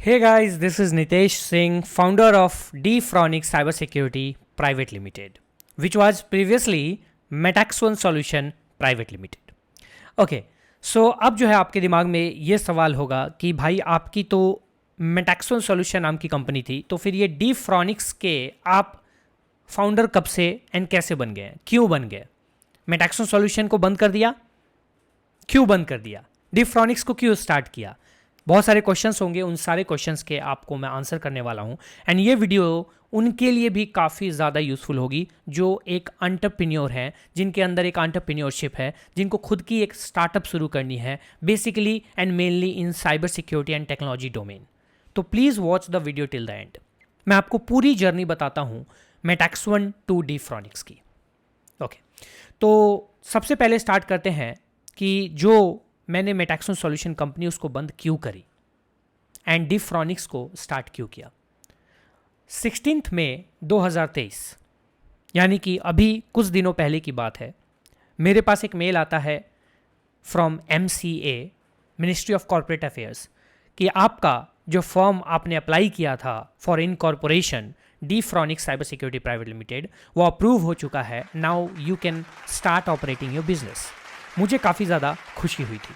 Hey guys, this is Nitesh Singh, founder of Dfronics Cybersecurity Private Limited, which was previously Metaxone Solution Private Limited. Okay, so अब जो है आपके दिमाग में ये सवाल होगा कि भाई आपकी तो Metaxone Solution नाम की कंपनी थी, तो फिर ये Dfronics के आप फाउंडर कब से एंड कैसे बन गए, क्यों बन गए? Metaxone Solution को बंद कर दिया, क्यों बंद कर दिया? Dfronics को क्यों स्टार्ट किया? बहुत सारे क्वेश्चंस होंगे, उन सारे क्वेश्चंस के आपको मैं आंसर करने वाला हूं एंड ये वीडियो उनके लिए भी काफ़ी ज़्यादा यूज़फुल होगी जो एक एंटरप्रेन्योर हैं, जिनके अंदर एक एंटरप्रेन्योरशिप है, जिनको खुद की एक स्टार्टअप शुरू करनी है basically and mainly in cyber security and technology domain. तो please watch the video till the end. मैं आपको पूरी जर्नी बताता हूँ मेटैक्सोन टू Dfronics की। ओके, तो सबसे पहले स्टार्ट करते हैं कि जो मैंने मेटैक्सोन सॉल्यूशन कंपनी उसको बंद क्यों करी एंड Dfronics को स्टार्ट क्यों किया। 16 मई 2023 यानी कि अभी कुछ दिनों पहले की बात है, मेरे पास एक मेल आता है from MCA ministry of corporate affairs कि आपका जो फर्म आपने अप्लाई किया था for incorporation Dfronics cyber security private limited वो अप्रूव हो चुका है, now you can start operating your business. मुझे काफ़ी ज़्यादा खुशी हुई थी,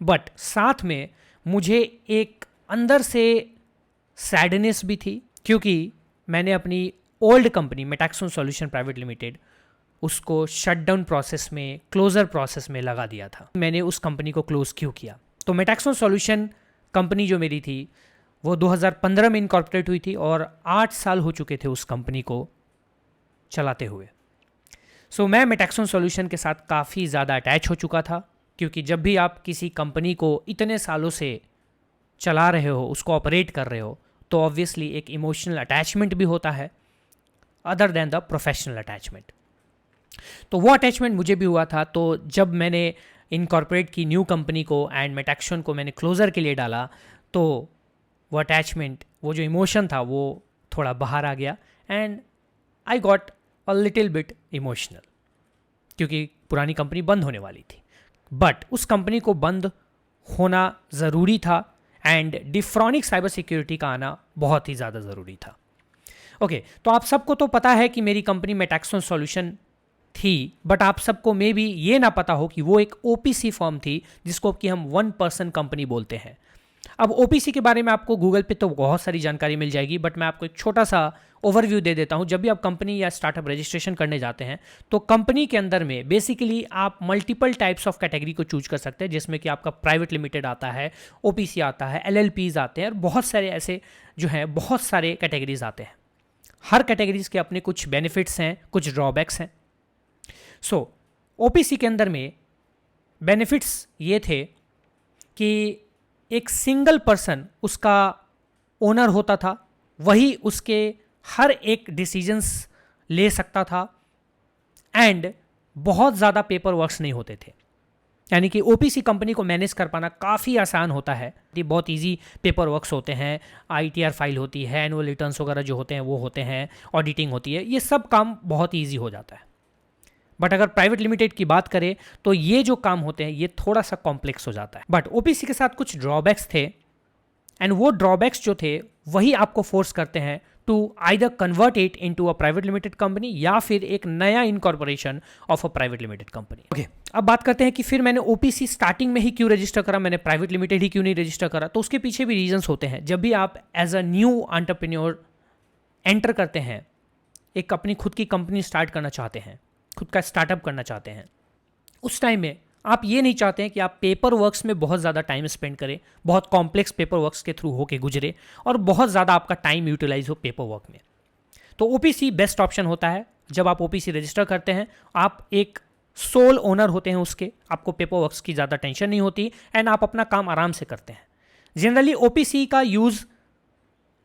बट साथ में मुझे एक अंदर से सैडनेस भी थी क्योंकि मैंने अपनी old company Metaxon solution private limited उसको शटडाउन प्रोसेस में, क्लोजर प्रोसेस में लगा दिया था। मैंने उस कंपनी को क्लोज क्यों किया? तो मेटैक्सोन सॉल्यूशन कंपनी जो मेरी थी वो 2015 में इनकॉर्पोरेट हुई थी और 8 साल हो चुके थे उस कंपनी को चलाते हुए। सो मैं मेटैक्सोन सॉल्यूशन के साथ काफ़ी ज़्यादा अटैच हो चुका था क्योंकि जब भी आप किसी कंपनी को इतने सालों से चला रहे हो, उसको ऑपरेट कर रहे हो, तो ऑब्वियसली एक इमोशनल अटैचमेंट भी होता है other than the professional attachment. तो वो अटैचमेंट मुझे भी हुआ था। तो जब मैंने इनकॉर्पोरेट की न्यू कंपनी को एंड मेटैक्सोन को मैंने क्लोज़र के लिए डाला तो वो अटैचमेंट, वो जो इमोशन था वो थोड़ा बाहर आ गया and I got a little bit emotional क्योंकि पुरानी कंपनी बंद होने वाली थी, बट उस कंपनी को बंद होना ज़रूरी था एंड Dfronics साइबर सिक्योरिटी का आना बहुत ही ज़्यादा ज़रूरी था। ओके, तो आप सबको तो पता है कि मेरी कंपनी मेटैक्सोन सॉल्यूशन थी, बट आप सबको मे भी ये ना पता हो कि वो एक OPC फर्म थी जिसको कि हम 1 पर्सन कंपनी बोलते हैं। अब OPC के बारे में आपको गूगल पे तो बहुत सारी जानकारी मिल जाएगी, बट मैं आपको एक छोटा सा ओवरव्यू दे देता हूं। जब भी आप कंपनी या स्टार्टअप रजिस्ट्रेशन करने जाते हैं तो कंपनी के अंदर में बेसिकली आप मल्टीपल टाइप्स ऑफ कैटेगरी को चूज कर सकते हैं, जिसमें कि आपका प्राइवेट लिमिटेड आता है, OPC आता है, LLPs आते हैं और बहुत सारे ऐसे जो हैं बहुत सारे कैटेगरीज आते हैं। हर कैटेगरीज के अपने कुछ बेनिफिट्स हैं, कुछ ड्रॉबैक्स हैं। सो OPC के अंदर में बेनिफिट्स ये थे कि एक सिंगल पर्सन उसका ओनर होता था, वही उसके हर एक डिसीजंस ले सकता था एंड बहुत ज़्यादा पेपर वर्क्स नहीं होते थे। यानी कि OPC कंपनी को मैनेज कर पाना काफ़ी आसान होता है। ये बहुत इजी पेपर वर्क्स होते हैं, ITR फाइल होती है, एनुअल रिटर्न्स वगैरह जो होते हैं वो होते हैं, ऑडिटिंग होती है, ये सब काम बहुत ईजी हो जाता है। बट अगर प्राइवेट लिमिटेड की बात करें तो ये जो काम होते हैं ये थोड़ा सा कॉम्प्लेक्स हो जाता है। बट OPC के साथ कुछ ड्रॉबैक्स थे एंड वो ड्रॉबैक्स जो थे वही आपको फोर्स करते हैं to either convert it into a private limited company या फिर एक नया incorporation of a private limited company. Okay, अब बात करते हैं कि फिर मैंने OPC स्टार्टिंग में ही क्यों रजिस्टर करा, मैंने प्राइवेट लिमिटेड ही क्यों नहीं रजिस्टर करा। तो उसके पीछे भी रीजंस होते हैं। जब भी आप as a new entrepreneur enter करते हैं, एक अपनी खुद की कंपनी स्टार्ट करना चाहते हैं, खुद का स्टार्टअप करना चाहते हैं, उस टाइम में आप ये नहीं चाहते हैं कि आप पेपर वर्क्स में बहुत ज़्यादा टाइम स्पेंड करें, बहुत कॉम्प्लेक्स पेपर वर्क्स के थ्रू होके गुजरे और बहुत ज़्यादा आपका टाइम यूटिलाइज हो पेपर वर्क में। तो OPC बेस्ट ऑप्शन होता है। जब आप OPC रजिस्टर करते हैं, आप एक सोल ओनर होते हैं उसके, आपको पेपर वर्क्स की ज़्यादा टेंशन नहीं होती एंड आप अपना काम आराम से करते हैं। जनरली OPC का यूज़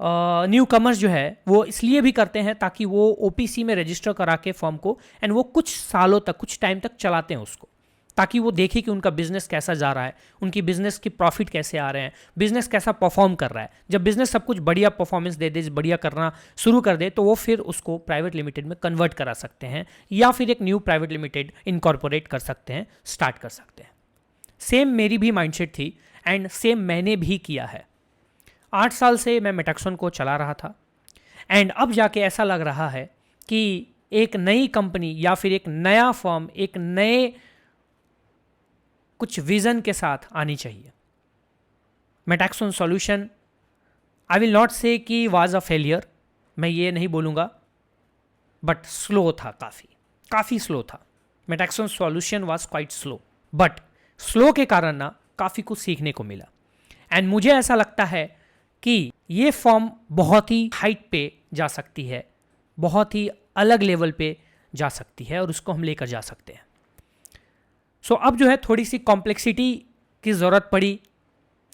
न्यू कमर्स जो है वो इसलिए भी करते हैं ताकि वो OPC में रजिस्टर करा के फॉर्म को एंड वो कुछ सालों तक, कुछ टाइम तक चलाते हैं उसको, ताकि वो देखें कि उनका बिजनेस कैसा जा रहा है, उनकी बिजनेस की प्रॉफिट कैसे आ रहे हैं, बिजनेस कैसा परफॉर्म कर रहा है। जब बिजनेस सब कुछ बढ़िया परफॉर्मेंस दे दे, बढ़िया करना शुरू कर दे, तो वो फिर उसको प्राइवेट लिमिटेड में कन्वर्ट करा सकते हैं या फिर एक न्यू प्राइवेट लिमिटेड इनकॉर्पोरेट कर सकते हैं, स्टार्ट कर सकते हैं। सेम मेरी भी माइंडसेट थी एंड सेम मैंने भी किया है। 8 साल से मैं मेटैक्सन को चला रहा था एंड अब जाके ऐसा लग रहा है कि एक नई कंपनी या फिर एक नया फर्म एक नए कुछ विजन के साथ आनी चाहिए। मेटैक्सन सॉल्यूशन आई विल नॉट से कि वाज अ फेलियर, मैं ये नहीं बोलूँगा, बट स्लो था, काफ़ी स्लो था। Metaxon solution was quite slow, but slow के कारण ना काफ़ी कुछ सीखने को मिला। एंड मुझे ऐसा लगता है कि ये फॉर्म बहुत ही हाइट पे जा सकती है, बहुत ही अलग लेवल पे जा सकती है और उसको हम लेकर जा सकते हैं। सो अब जो है थोड़ी सी कॉम्प्लेक्सिटी की ज़रूरत पड़ी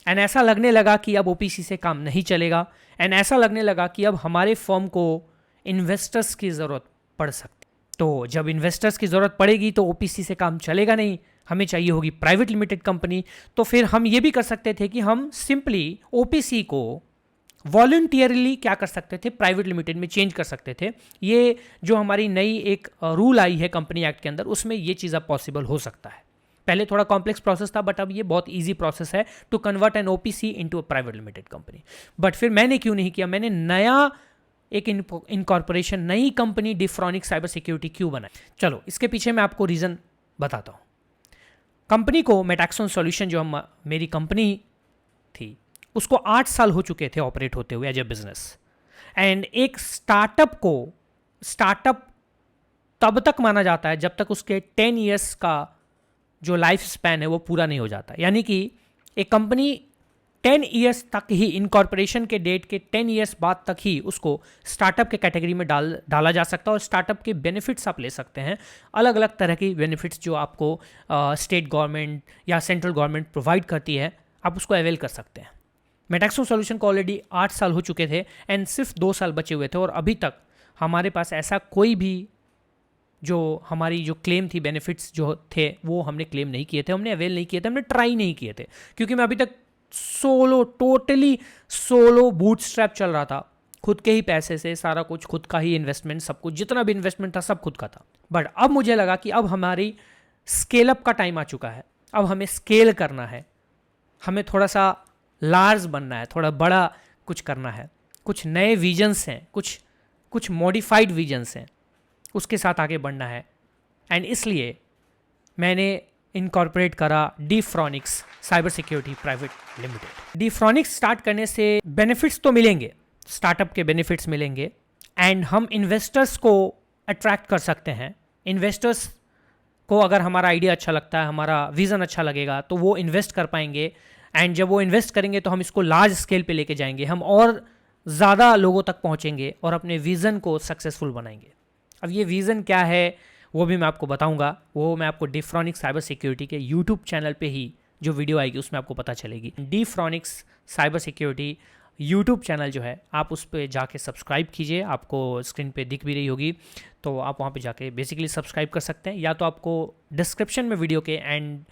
एंड ऐसा लगने लगा कि अब ओपीसी से काम नहीं चलेगा एंड ऐसा लगने लगा कि अब हमारे फर्म को इन्वेस्टर्स की ज़रूरत पड़ सकती। तो जब इन्वेस्टर्स की ज़रूरत पड़ेगी तो ओपीसी से काम चलेगा नहीं, हमें चाहिए होगी प्राइवेट लिमिटेड कंपनी। तो फिर हम ये भी कर सकते थे कि हम सिंपली ओपीसी को वॉलंटियरली क्या कर सकते थे, प्राइवेट लिमिटेड में चेंज कर सकते थे। ये जो हमारी नई एक रूल आई है कंपनी एक्ट के अंदर, उसमें ये चीज़ अब पॉसिबल हो सकता है। पहले थोड़ा कॉम्प्लेक्स प्रोसेस था, बट अब ये बहुत इजी प्रोसेस है to convert an OPC into a private limited company. But फिर मैंने क्यों नहीं किया, मैंने नया एक इनकॉर्पोरेशन, नई कंपनी डिफ्रॉनिक्स साइबर सिक्योरिटी क्यों बनाई। चलो इसके पीछे मैं आपको रीज़न बताता हूँ। कंपनी को मेटैक्सन सॉल्यूशन जो मेरी कंपनी थी उसको 8 साल हो चुके थे ऑपरेट होते हुए एज ए बिजनेस। एंड एक स्टार्टअप तब तक माना जाता है जब तक उसके 10 ईयर्स का जो लाइफ स्पैन है वो पूरा नहीं हो जाता। यानी कि एक कंपनी 10 ईयर्स तक ही, इनकॉर्पोरेशन के डेट के 10 ईयर्स बाद तक ही उसको स्टार्टअप के कैटेगरी में डाला जा सकता है और स्टार्टअप के बेनिफिट्स आप ले सकते हैं। अलग अलग तरह की बेनिफिट्स जो आपको स्टेट गवर्नमेंट या सेंट्रल गवर्नमेंट प्रोवाइड करती है, आप उसको अवेल कर सकते हैं। मेटैक्सन सॉल्यूशन को ऑलरेडी 8 साल हो चुके थे एंड सिर्फ 2 साल बचे हुए थे और अभी तक हमारे पास ऐसा कोई भी जो हमारी जो क्लेम थी, बेनिफिट्स जो थे वो हमने क्लेम नहीं किए थे, हमने अवेल नहीं किए थे, हमने ट्राई नहीं किए थे। क्योंकि मैं अभी तक टोटली सोलो बूटस्ट्रैप चल रहा था, खुद के ही पैसे से सारा कुछ, खुद का ही इन्वेस्टमेंट, सब कुछ जितना भी इन्वेस्टमेंट था सब खुद का था। बट अब मुझे लगा कि अब हमारी स्केल अप का टाइम आ चुका है, अब हमें स्केल करना है, हमें थोड़ा सा लार्ज बनना है, थोड़ा बड़ा कुछ करना है, कुछ नए विजन्स हैं, कुछ मॉडिफाइड विजन्स हैं, उसके साथ आगे बढ़ना है। एंड इसलिए मैंने इनकॉर्पोरेट करा Dfronics cyber security private limited. Dfronics start करने से बेनिफिट्स तो मिलेंगे, स्टार्टअप के बेनिफिट्स मिलेंगे एंड हम इन्वेस्टर्स को अट्रैक्ट कर सकते हैं। इन्वेस्टर्स को अगर हमारा आइडिया अच्छा लगता है, हमारा विज़न अच्छा लगेगा तो वो इन्वेस्ट कर पाएंगे एंड जब वो इन्वेस्ट करेंगे तो हम इसको लार्ज स्केल पे लेके जाएंगे, हम और ज़्यादा लोगों तक पहुंचेंगे और अपने विज़न को सक्सेसफुल बनाएंगे। अब ये विज़न क्या है वो भी मैं आपको बताऊंगा, वो मैं आपको डिफ्रॉनिक्स साइबर सिक्योरिटी के यूट्यूब चैनल पे ही जो वीडियो आएगी उसमें आपको पता चलेगी। डिफ्रॉनिक्स साइबर सिक्योरिटी यूट्यूब चैनल जो है, आप उस पर जाके सब्सक्राइब कीजिए, आपको स्क्रीन पे दिख भी रही होगी, तो आप वहाँ पे जाके बेसिकली सब्सक्राइब कर सकते हैं। या तो आपको डिस्क्रिप्शन में वीडियो के एंड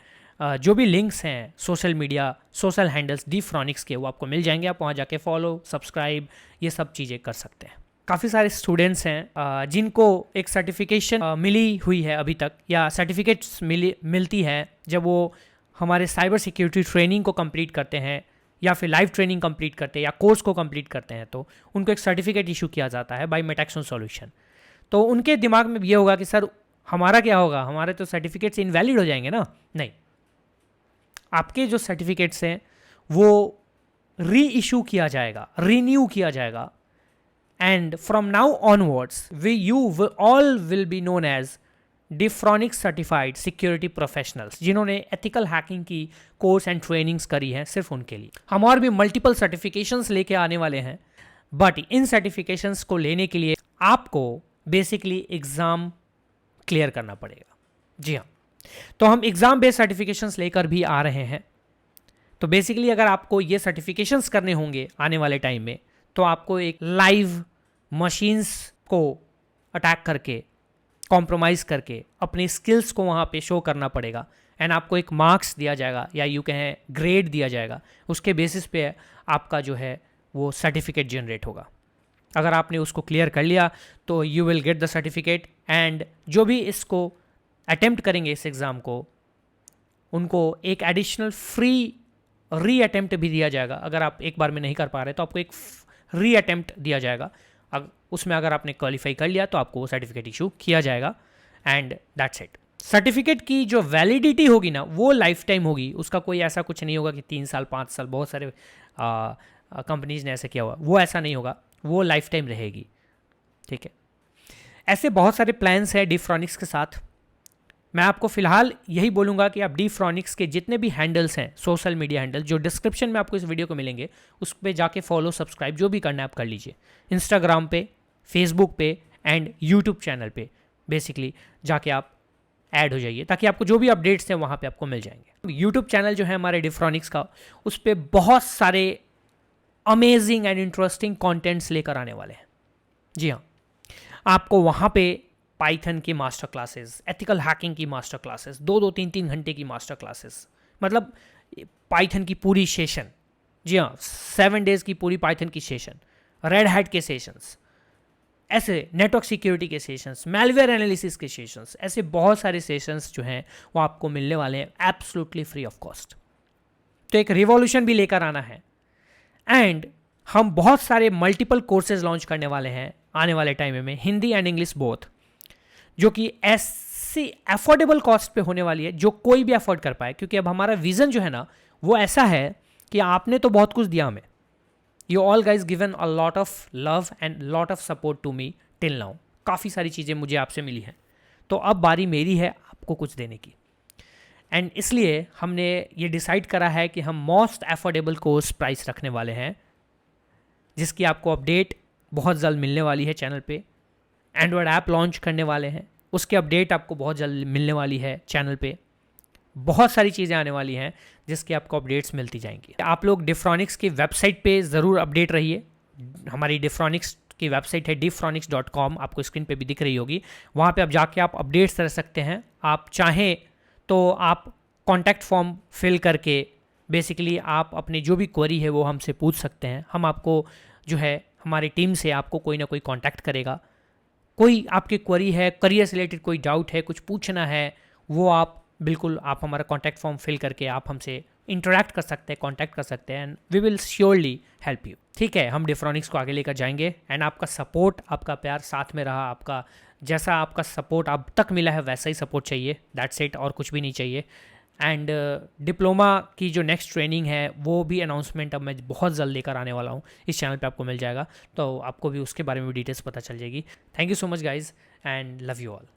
जो भी लिंक्स हैं सोशल मीडिया, सोशल हैंडल्स डिफ्रॉनिक्स के, वो आपको मिल जाएंगे, आप वहाँ जाके फॉलो, सब्सक्राइब, ये सब चीज़ें कर सकते हैं। काफ़ी सारे स्टूडेंट्स हैं जिनको एक सर्टिफिकेशन मिली हुई है अभी तक, या सर्टिफिकेट्स मिलती है जब वो हमारे साइबर सिक्योरिटी ट्रेनिंग को कंप्लीट करते हैं या फिर लाइव ट्रेनिंग कंप्लीट करते हैं या कोर्स को कंप्लीट करते हैं, तो उनको एक सर्टिफिकेट इशू किया जाता है बाय मेटैक्सन सॉल्यूशन। तो उनके दिमाग में ये होगा कि सर हमारा क्या होगा, हमारे तो सर्टिफिकेट्स इनवैलिड हो जाएंगे ना। नहीं, आपके जो सर्टिफिकेट्स हैं वो री इशू किया जाएगा, रीन्यू किया जाएगा and from now onwards you all will be known as Dfronics certified security professionals, जिन्होंने एथिकल हैकिंग की कोर्स एंड ट्रेनिंग्स करी हैं सिर्फ उनके लिए। हम और भी मल्टीपल सर्टिफिकेशंस लेके आने वाले हैं, बट इन सर्टिफिकेशंस को लेने के लिए आपको बेसिकली एग्ज़ाम क्लियर करना पड़ेगा। जी हाँ, तो हम एग्ज़ाम बेस्ड सर्टिफिकेशंस लेकर भी आ रहे हैं। तो बेसिकली अगर आपको ये सर्टिफिकेशंस करने होंगे आने वाले टाइम में, तो आपको एक लाइव मशीन्स को अटैक करके, कॉम्प्रोमाइज़ करके अपनी स्किल्स को वहाँ पे शो करना पड़ेगा एंड आपको एक मार्क्स दिया जाएगा या यूँ कहें ग्रेड दिया जाएगा। उसके बेसिस पे आपका जो है वो सर्टिफिकेट जनरेट होगा। अगर आपने उसको क्लियर कर लिया तो you will get the certificate and जो भी इसको अटेम्प्ट करेंगे इस एग्ज़ाम को, उनको एक एडिशनल फ्री री अटेम्प्ट भी दिया जाएगा। अगर आप एक बार में नहीं कर पा रहे तो आपको एक री अटेम्प्ट दिया जाएगा। उसमें अगर आपने क्वालिफाई कर लिया तो आपको वो सर्टिफिकेट इशू किया जाएगा एंड दैट्स इट। सर्टिफिकेट की जो वैलिडिटी होगी ना वो लाइफ टाइम होगी, उसका कोई ऐसा कुछ नहीं होगा कि 3 साल 5 साल, बहुत सारे कंपनीज ने ऐसा किया हुआ, वो ऐसा नहीं होगा, वो लाइफ टाइम रहेगी। ठीक है, ऐसे बहुत सारे प्लान्स हैं डिफ्रॉनिक्स के साथ। मैं आपको फिलहाल यही बोलूँगा कि आप डिफ्रॉनिक्स के जितने भी हैंडल्स हैं, सोशल मीडिया हैंडल जो डिस्क्रिप्शन में आपको इस वीडियो को मिलेंगे, उस पर जाके फॉलो सब्सक्राइब जो भी करना है आप कर लीजिए। इंस्टाग्राम पे, फेसबुक पे एंड यूट्यूब चैनल पे बेसिकली जाके आप ऐड हो जाइए, ताकि आपको जो भी अपडेट्स हैं वहाँ पे आपको मिल जाएंगे। यूट्यूब चैनल जो है हमारे डिफ्रॉनिक्स का, उस पर बहुत सारे अमेजिंग एंड इंटरेस्टिंग कंटेंट्स लेकर आने वाले हैं। जी हाँ, आपको वहाँ पे पाइथन की मास्टर क्लासेस, एथिकल हैकिंग की मास्टर क्लासेस, 2-2, 3-3 घंटे की मास्टर क्लासेस, मतलब पाइथन की पूरी सेशन, जी हाँ 7 डेज़ की पूरी पाइथन की सेशन, रेड हैट के सेशंस, ऐसे नेटवर्क सिक्योरिटी के सेशंस, मैलवेयर एनालिसिस के सेशंस, ऐसे बहुत सारे सेशंस जो हैं वो आपको मिलने वाले हैं एब्सोल्युटली फ्री ऑफ कॉस्ट। तो एक रिवॉल्यूशन भी लेकर आना है एंड हम बहुत सारे मल्टीपल कोर्सेज लॉन्च करने वाले हैं आने वाले टाइम में, हिंदी एंड इंग्लिश बोथ, जो कि ऐसी अफोर्डेबल कॉस्ट पे होने वाली है जो कोई भी अफोर्ड कर पाए। क्योंकि अब हमारा विजन जो है ना वो ऐसा है कि आपने तो बहुत कुछ दिया हमें, you all guys given a lot of love and lot of support to me till now, काफ़ी सारी चीज़ें मुझे आपसे मिली हैं, तो अब बारी मेरी है आपको कुछ देने की। एंड इसलिए हमने ये डिसाइड करा है कि हम मोस्ट अफोर्डेबल कोर्स प्राइस रखने वाले हैं, जिसकी आपको अपडेट बहुत जल्द मिलने वाली है चैनल पे। एंड्रॉयड ऐप लॉन्च करने वाले हैं, उसकी अपडेट आपको बहुत जल्द मिलने वाली है चैनल पे। बहुत सारी चीज़ें आने वाली हैं जिसकी आपको अपडेट्स मिलती जाएंगी। आप लोग डिफ्रॉनिक्स की वेबसाइट पे ज़रूर अपडेट रहिए। हमारी डिफ्रॉनिक्स की वेबसाइट है diffronics.com, आपको स्क्रीन पे भी दिख रही होगी। वहाँ पे आप जाके आप अपडेट्स रह सकते हैं। आप चाहें तो आप कॉन्टैक्ट फॉर्म फिल करके बेसिकली आप अपनी जो भी क्वेरी है वो हमसे पूछ सकते हैं। हम आपको जो है हमारी टीम से आपको कोई ना कोई कांटेक्ट करेगा। कोई आपकी क्वेरी है, करियर से रिलेटेड कोई डाउट है, कुछ पूछना है, वो आप बिल्कुल आप हमारा कांटेक्ट फॉर्म फिल करके आप हमसे इंटरेक्ट कर सकते हैं, कांटेक्ट कर सकते हैं and we will surely help you. ठीक है, हम डिफ्रॉनिक्स को आगे लेकर जाएंगे एंड आपका सपोर्ट, आपका प्यार साथ में रहा। आपका जैसा आपका सपोर्ट अब तक मिला है वैसा ही सपोर्ट चाहिए, दैट्स इट, और कुछ भी नहीं चाहिए। एंड डिप्लोमा की जो नेक्स्ट ट्रेनिंग है वो भी अनाउंसमेंट अब मैं बहुत जल्द लेकर आने वाला हूँ, इस चैनल पे आपको मिल जाएगा, तो आपको भी उसके बारे में डिटेल्स पता चल जाएगी। Thank you so much guys and love you all.